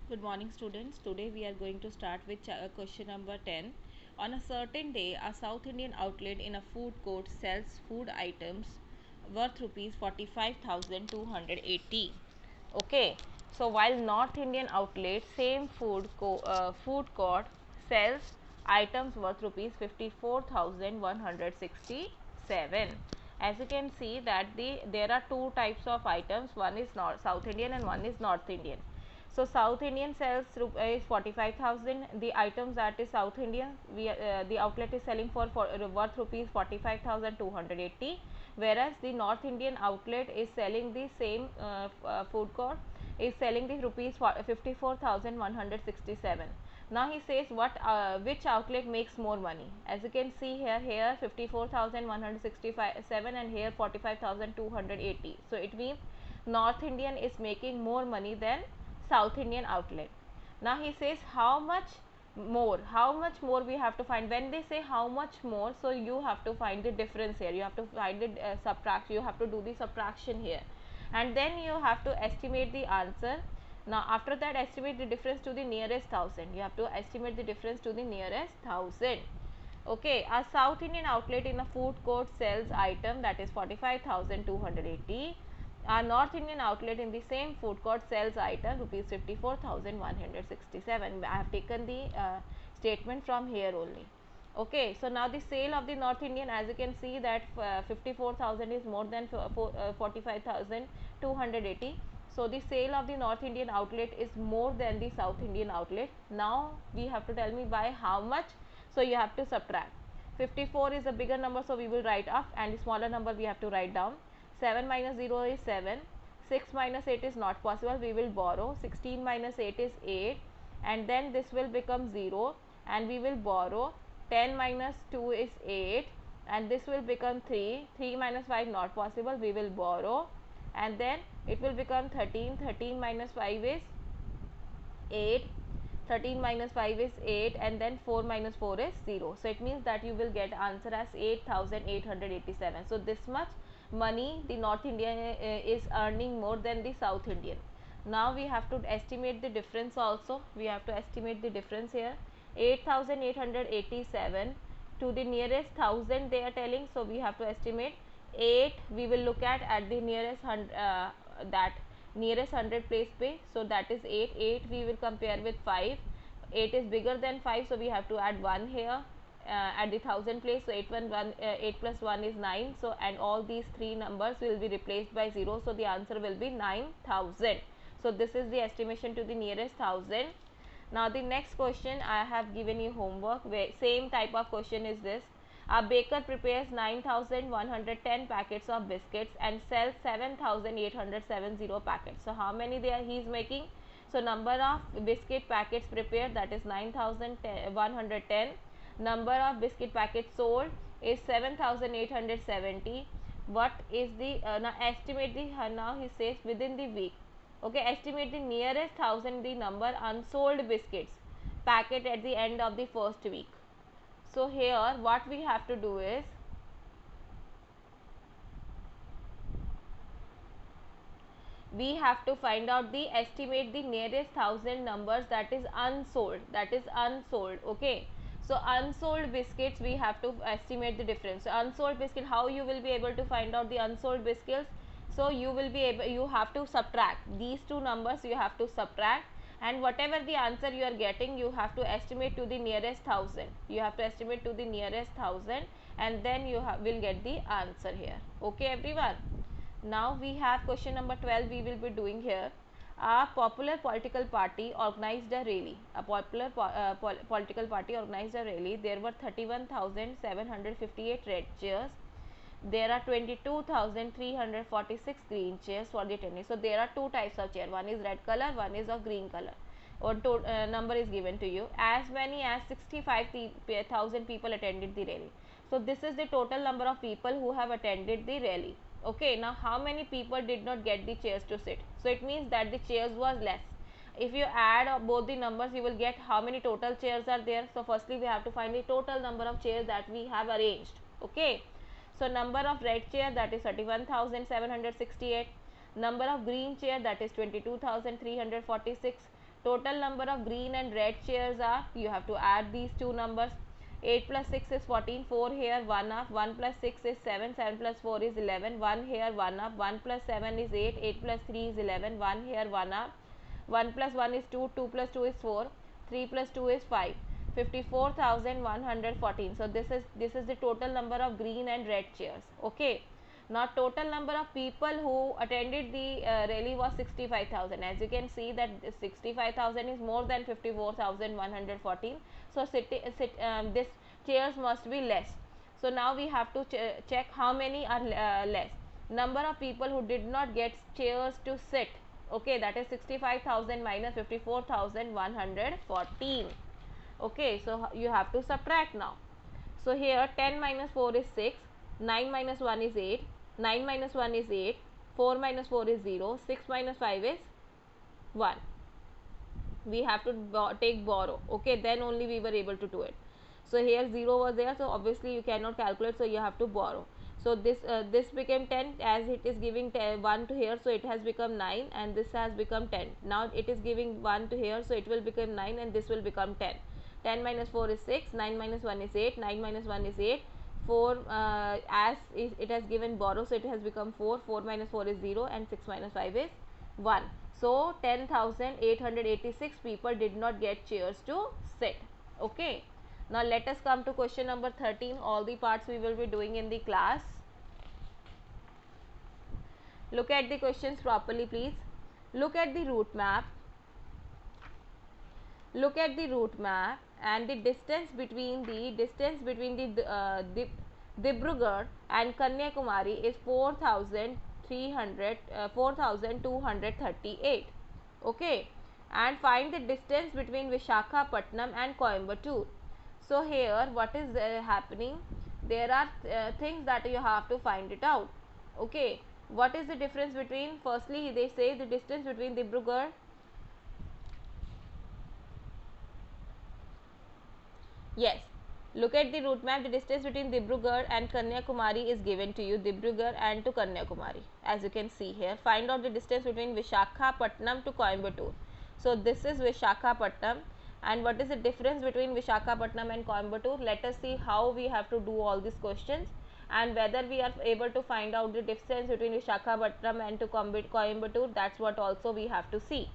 Good morning, students. Today we are going to start with question number 10. On a certain day, a South Indian outlet in a food court sells food items worth rupees 45,280. Okay, so while North Indian outlet, same food court sells items worth rupees 54,167. As you can see that there are two types of items. One is South Indian and one is North Indian. So South Indian sells is 45,000. The items that is South Indian, the outlet is selling for worth rupees 45,280, whereas the North Indian outlet is selling the same food court is selling the rupees 54,167. Now he says which outlet makes more money. As you can see here 54,167 and here 45,280. So it means North Indian is making more money than South Indian outlet. Now he says how much more we have to find. When they say how much more, so you have to find the difference here, you have to find the subtract, you have to do the subtraction here, and then you have to estimate the answer. Now after that, estimate the difference to the nearest thousand. You have to estimate the difference to the nearest thousand. Okay, a South Indian outlet in a food court sells item that is 45,280. A North Indian outlet in the same food court sells item rupees 54,167. I have taken the statement from here only. Okay, so now the sale of the North Indian, as you can see that 54,000 is more than 45,280. So the sale of the North Indian outlet is more than the South Indian outlet. Now we have to tell me by how much. So you have to subtract. 54 is a bigger number, so we will write up, and the smaller number we have to write down. 7 minus 0 is 7. 6 minus 8 is not possible, we will borrow. 16 minus 8 is 8, and then this will become 0 and we will borrow. 10 minus 2 is 8 and this will become 3. 3 minus 5 not possible, we will borrow, and then it will become 13. 13 minus 5 is 8. 13 minus 5 is 8, and then 4 minus 4 is 0. So it means that you will get answer as 8,887. So this much money the North Indian is earning more than the South Indian. Now we have to estimate the difference also. We have to estimate the difference here. 8,887 to the nearest thousand they are telling. So we have to estimate 8. We will look at the nearest that nearest 100 place पे. So that is 8. 8 we will compare with 5. 8 is bigger than 5, so we have to add 1 here at the thousand place. So 8 plus 1 is 9. So and all these three numbers will be replaced by 0. So the answer will be 9,000. So this is the estimation to the nearest thousand. Now the next question, I have given you homework where same type of question is this. A baker prepares 9,110 packets of biscuits and sells 7,870 packets. So how many there he is making? So number of biscuit packets prepared, that is 9,110. Number of biscuit packets sold is 7,870. What is the now estimate the now he says within the week. Okay, estimate the nearest thousand the number unsold biscuits packet at the end of the first week. So here what we have to do is we have to find out the estimate the nearest thousand numbers that is unsold, okay. So unsold biscuits we have to estimate the difference. So unsold biscuit, how you will be able to find out the unsold biscuits? So you will be able, you have to subtract these two numbers, you have to subtract, and whatever the answer you are getting, you have to estimate to the nearest thousand. You have to estimate to the nearest thousand, and then you will get the answer here. Okay everyone. Now we have question number 12 we will be doing here. A popular political party organized a rally. A popular political party organized a rally. There were 31,758 red chairs. There are 22,346 green chairs for the attendance. So there are two types of chair. One is red color, one is of green color. Or number is given to you. As many as 65,000 people attended the rally. So this is the total number of people who have attended the rally. Okay, now how many people did not get the chairs to sit? So it means that the chairs was less. If you add both the numbers, you will get how many total chairs are there. So firstly we have to find the total number of chairs that we have arranged. Okay, so number of red chair, that is 31,768. Number of green chair, that is 22,346. Total number of green and red chairs are, you have to add these two numbers. 8 plus 6 is 14, 4 here, 1 up, 1 plus 6 is 7, 7 plus 4 is 11, 1 here, 1 up, 1 plus 7 is 8, 8 plus 3 is 11, 1 here, 1 up, 1 plus 1 is 2, 2 plus 2 is 4, 3 plus 2 is 5, 54,114. So this is the total number of green and red chairs. Okay. Now total number of people who attended the rally was 65,000. As you can see that 65,000 is more than 54,114. So this chairs must be less. So now we have to check how many are less. Number of people who did not get chairs to sit. Okay, that is 65,000 minus 54,114. Okay, so you have to subtract now. So here 10 minus 4 is 6, 9 minus 1 is 8, 9 minus 1 is 8, 4 minus 4 is 0, 6 minus 5 is 1. We have to take borrow. Okay, then only we were able to do it. So here 0 was there, so obviously you cannot calculate, so you have to borrow. So this became 10, as it is giving 1 to here, so it has become 9, and this has become 10. Now it is giving 1 to here, so it will become 9, and this will become 10. 10 minus 4 is 6, 9 minus 1 is 8, 9 minus 1 is 8, 4 as it has given borrow, so it has become 4, 4 minus 4 is 0, and 6 minus 5 is 1. So 10,886 people did not get chairs to sit. Okay. Now let us come to question number 13. All the parts we will be doing in the class. Look at the questions properly, please. Look at the route map. Look at the route map, and the distance between the Dibrugarh and Kanyakumari is 4,238. Okay, and find the distance between Visakhapatnam and Coimbatore. So here what is happening? There are things that you have to find it out. Okay, what is the difference between? Firstly, they say the distance between Dibrugarh. Yes, look at the route map. The distance between Dibrugarh and Kanyakumari is given to you. Dibrugarh and to Kanyakumari, as you can see here. Find out the distance between Visakhapatnam to Coimbatore. So this is Visakhapatnam, and what is the difference between Visakhapatnam and Coimbatore? Let us see how we have to do all these questions, and whether we are able to find out the distance between Visakhapatnam and to Coimbatore. That's what also we have to see.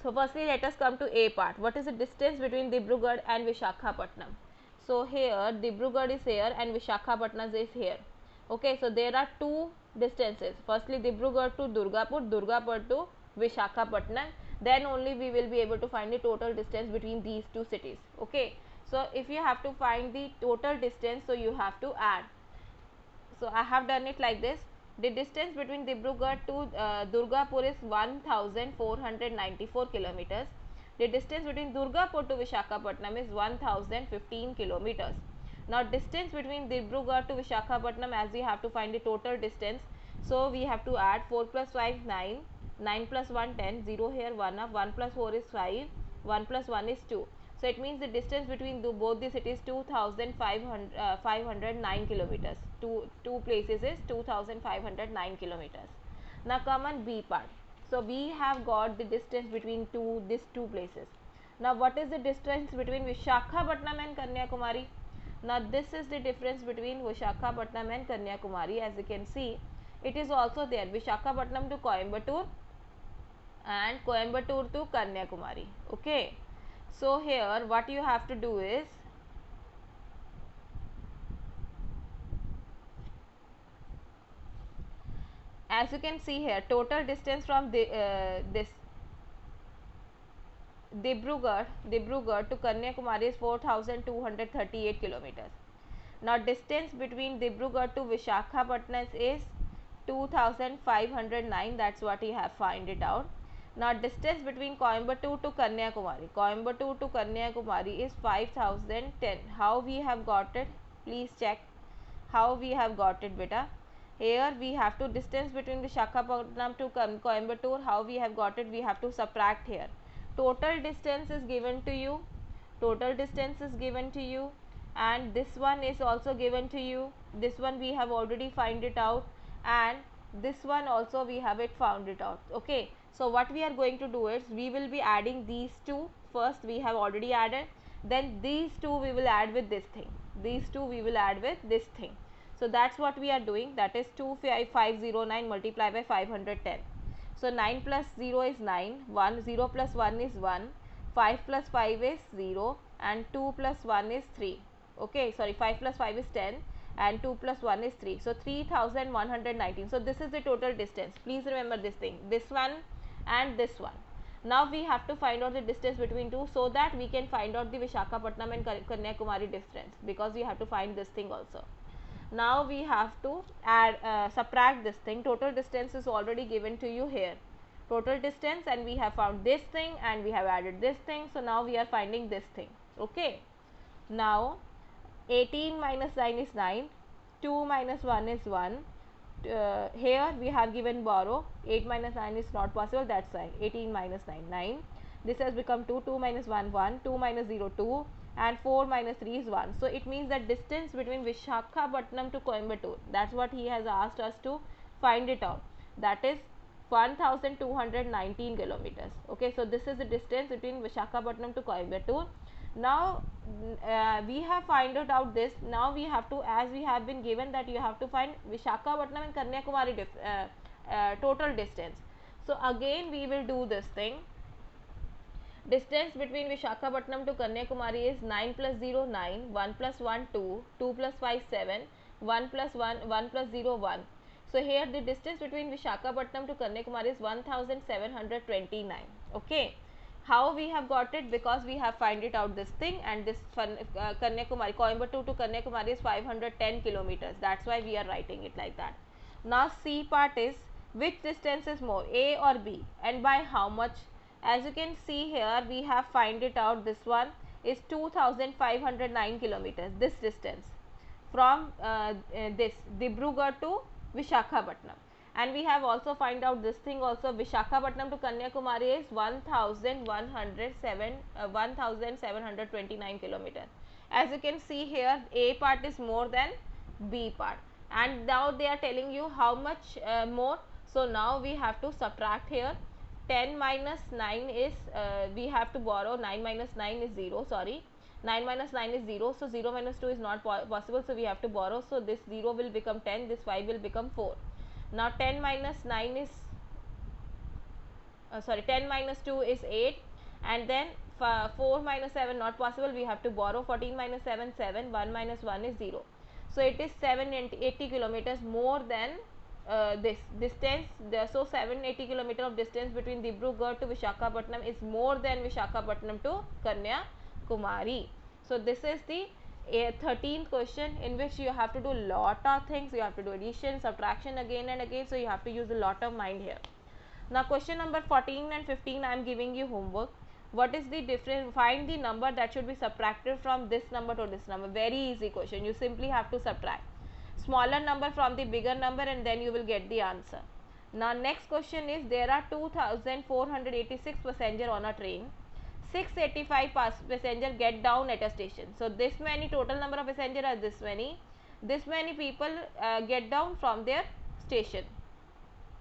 So firstly, let us come to A part. What is the distance between Dibrugarh and Visakhapatnam? So here Dibrugarh is here and Visakhapatnam is here. Okay, so there are two distances. Firstly, Dibrugarh to Durgapur, Durgapur to Visakhapatnam. Then only we will be able to find the total distance between these two cities. Okay, so if you have to find the total distance, so you have to add. So I have done it like this. The distance between Dibrugarh to Durgapur is 1494 kilometers. The distance between Durgapur to Visakhapatnam is 1015 kilometers. Now distance between Dibrugarh to Visakhapatnam, as we have to find the total distance, so we have to add 4 plus 5 9, 9 plus 1 10, 0 here 1 up, 1 plus 4 is 5, 1 plus 1 is 2. So it means the distance between both the cities 2,509 kilometers. Two places is 2,509 kilometers. Now come on B part. So we have got the distance between these two places. Now what is the distance between Visakhapatnam and Kanyakumari? Now this is the difference between Visakhapatnam and Kanyakumari. As you can see, it is also there, Visakhapatnam to Coimbatore and Coimbatore to Kanyakumari. Okay. So here what you have to do is, as you can see here, total distance from this Dibrugarh to Kanyakumari is 4,238 kilometers. Now distance between Dibrugarh to Visakhapatnam is 2,509. That's what you have find it out. Now distance between Coimbatore to Kanyakumari is 5,010. How we have got it? Please check how we have got it, beta. Here we have to distance between Visakhapatnam to Coimbatore. How we have got it? We have to subtract here. Total distance is given to you. Total distance is given to you, and this one is also given to you. This one we have already find it out, and this one also we have it found it out. Okay, So what we are going to do is we will be adding these two. First we have already added, then these two we will add with this thing, these two we will add with this thing. So that's what we are doing, that is 25509 multiplied by 510. So 9 plus 0 is 9, 0 plus 1 is 1, 5 plus 5 is 0 and 2 plus 1 is 3. Okay, sorry, 5 plus 5 is 10 and 2 plus 1 is 3. So 3119. So this is the total distance. Please remember this thing, this one and this one. Now we have to find out the distance between two, so that we can find out the Vishakhapatnam and Kanyakumari difference, because we have to find this thing also. Now we have to add subtract this thing. Total distance is already given to you here, total distance, and we have found this thing and we have added this thing. So now we are finding this thing. Okay, now 18 minus 9 is 9, 2 minus 1 is 1. Here we have given borrow, 8 minus 9 is not possible, that's why 18 minus 9, 9. This has become 2, 2 minus 1, 1, 2 minus 0, 2 and 4 minus 3 is 1. So it means that distance between Vishakhapatnam to Coimbatore, that's what he has asked us to find it out, that is 1219 kilometers. Okay, so this is the distance between Vishakhapatnam to Coimbatore. Now we have find out this. Now we have to, as we have been given that you have to find Vishakhapatnam and Kanyakumari total distance. So again we will do this thing. Distance between Vishakhapatnam to Kanyakumari is 9 plus 0 9, 1 plus 1 2, 2 plus 5 7, 1 plus 1 1 plus 0 1. So here the distance between Vishakhapatnam to Kanyakumari is 1729. Okay, how we have got it? Because we have find it out this thing, and this Kanyakumari, Coimbatore to Kanyakumari is 510 kilometers. That's why we are writing it like that. Now C part is, which distance is more, A or B, and by how much? As you can see here, we have find it out, this one is 2509 kilometers, this distance from this Dibrugarh to Vishakhapatnam. And we have also find out this thing also, Vishakhapatnam to Kanyakumari is 1729 kilometers. As you can see here, A part is more than B part, and now they are telling you how much more. So now we have to subtract here. 10 minus 9 is, we have to borrow, 9 minus 9 is 0, sorry, 9 minus 9 is 0, so 0 minus 2 is not possible, so we have to borrow. So this 0 will become 10, this 5 will become 4. Now 10 minus 9 is, 10 minus 2 is 8, and then 4 minus 7 not possible, we have to borrow. 14 minus 7 7, 1 minus 1 is 0. So it is 780 kilometers more than this distance. So 780 kilometer of distance between Dibrugarh to Vishakhapatnam is more than Vishakhapatnam to Kanyakumari. So this is the 13th question, in which you have to do lot of things. You have to do addition, subtraction again and again, so you have to use a lot of mind here. Now question number 14 and 15, I am giving you homework. What is the difference? Find the number that should be subtracted from this number to this number. Very easy question, you simply have to subtract smaller number from the bigger number, and then you will get the answer. Now next question is, there are 2486 passenger on a train. 685 passenger get down at a station. So this many total number of passenger are this many. This many people get down from their station.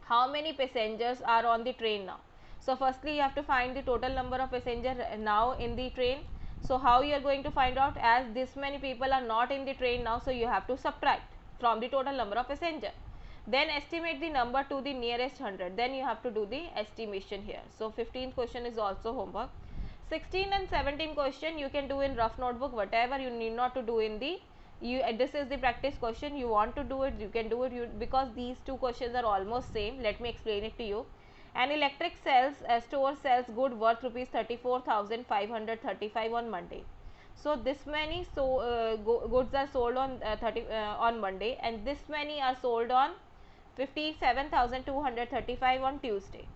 How many passengers are on the train now? So firstly you have to find the total number of passengers now in the train. So how you are going to find out? As this many people are not in the train now, so you have to subtract from the total number of passenger. Then estimate the number to the nearest 100. Then you have to do the estimation here. So 15th question is also homework. 16 and 17 question you can do in rough notebook, whatever you need not to do in the, this is the practice question. You want to do it, you can do it, because these two questions are almost same. Let me explain it to you. An electric store sells good worth rupees 34,535 on Monday. So this many goods are sold on on Monday, and this many are sold on 57,235 on Tuesday.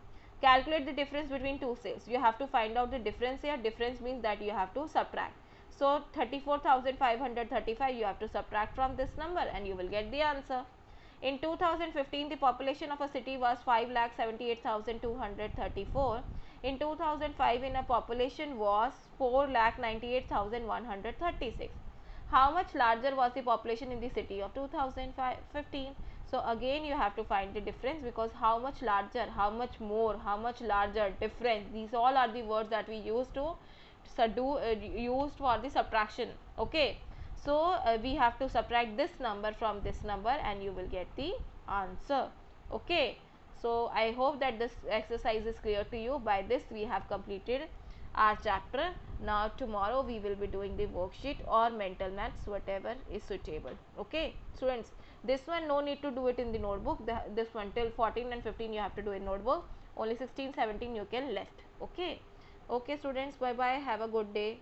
Calculate the difference between two sales. You have to find out the difference here. Difference means that you have to subtract. So 34,535 you have to subtract from this number, and you will get the answer. In 2015, the population of a city was 5,78,234. In 2005, in a population was 4,98,136. How much larger was the population in the city of 2015? So again you have to find the difference, because how much larger, how much more, how much larger, difference, these all are the words that we use to used for the subtraction. Okay, so we have to subtract this number from this number and you will get the answer. Okay, so I hope that this exercise is clear to you. By this we have completed our chapter. Now tomorrow we will be doing the worksheet or mental maths, whatever is suitable. Okay students, this one no need to do it in the notebook. This one till 14 and 15 you have to do in notebook, only 16 17 you can left. Okay, okay students, bye bye, have a good day.